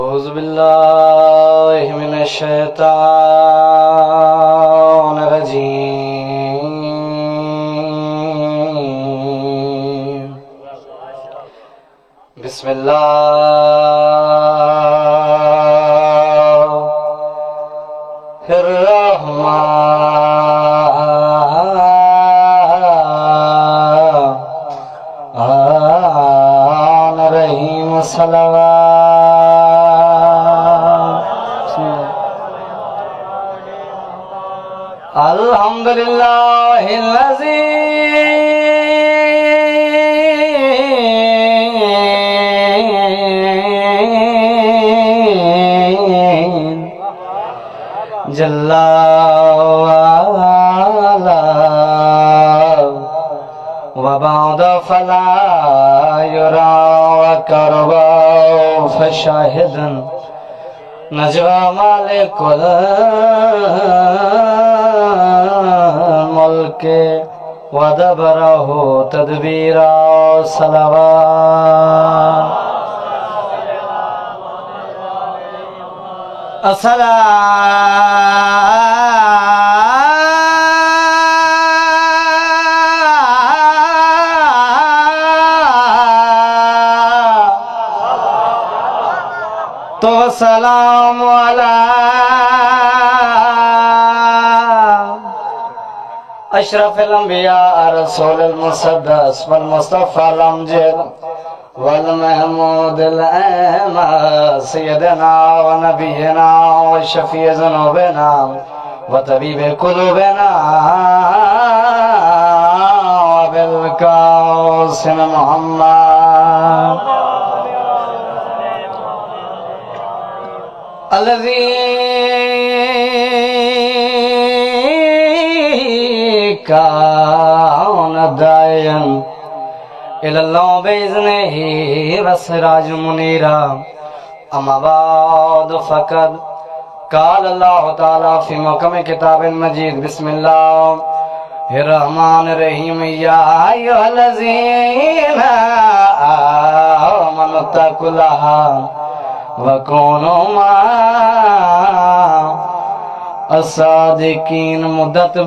أعوذ بالله من الشيطان الرجيم بسم الله الرحمن الرحيم صلوات الحمد لله الذي جل وعلا وبعد فلا يرى وكربا فشاهدا نجوى مالك الملك ودبره تدبيرا صلوات تو سلام علی اشرف الانبیاء رسول المصدق والمصطفى الامجد والمحمود الأعمى سيدنا ونبينا وشفيع ذنوبنا وطبيب قلوبنا وبالقاسم محمد الذي كان داعيا إلى الله بإذنه وسراج منيرا أما بعد فقد قال الله تعالى في محكم كتاب المجيد بسم الله الرحمن الرحيم يا أيها الذين آمنوا اتقوا الله وكونوا مع الصادقين مدت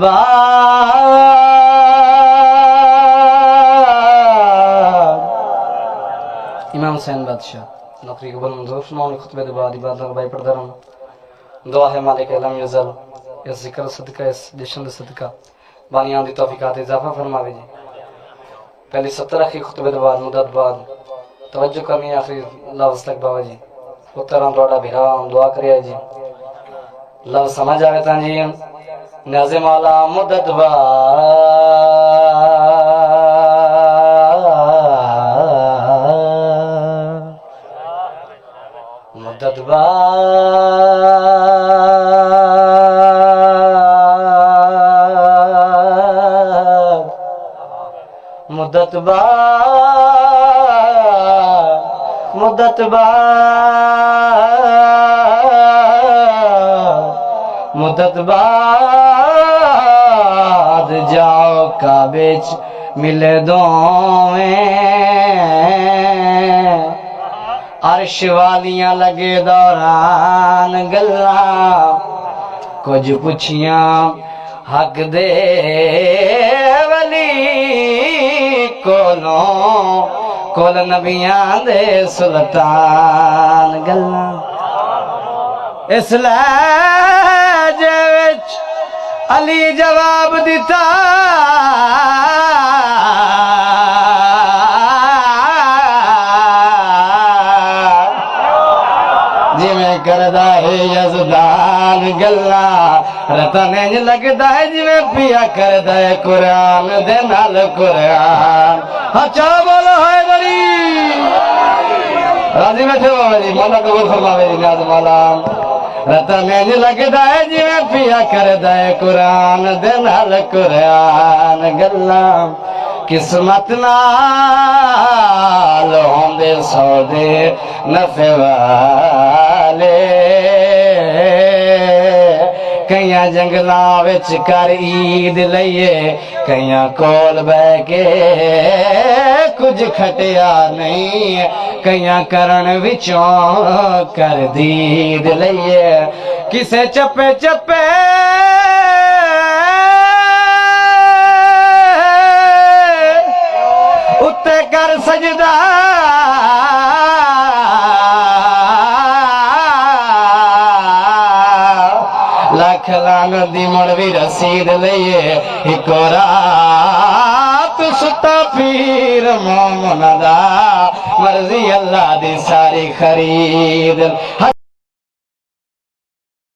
امام حسین بادشاہ نوکری قبول منظور فرماؤں خطبہ دعا عبادت بھائی پردرم دعا ہے مالک علم یزل اس ذکر صدقہ اس جشن صدقہ بانیان دی توفیقات اضافہ فرماوے جی پہلی 70 اخی خطبہ دعا مدت بعد توجہ کرنی آخری لفظ تک باوا جی اتران توڑا بھیرا دعا کریا جی لفظ سمجھ آگے تھا جی نیاز مولا مدت مدت مدت مدت مدت بعد جاؤ کعبے ملے دوویں عرش والیاں لگے دوران گلاں کچھ پوچھیاں حق دے ولی کول نبیاں دے سلطان گلاں اس لہجے وچ علی جواب دیتا جی میں کردہ ہے یزدان گلہ رتن انج لگتا ہے جی میں پیا کردہ ہے قرآن دے نال قرآن اچھا بولو ہے بری راضی بیٹھے بابا جی مولا قبول فرماوے جی نیاز مولا رتن انج لگتا ہے جی میں پیا کردہ ہے قرآن دے نال قرآن گلہ قسمت نال ہوندے سودے نفع والے کئیاں جنگلاں وچ کر عید لئیے کئیاں کول بہ کے کچھ کھٹیا نہیں نیکیاں کرن وچوں کر دید لئیے کسے چپے چپے اتے کر سجدہ لاکھ لعنت دی مڑوی رسید لئیے ایک رات ستا پیر مومن دا مرضی اللہ دی ساری خرید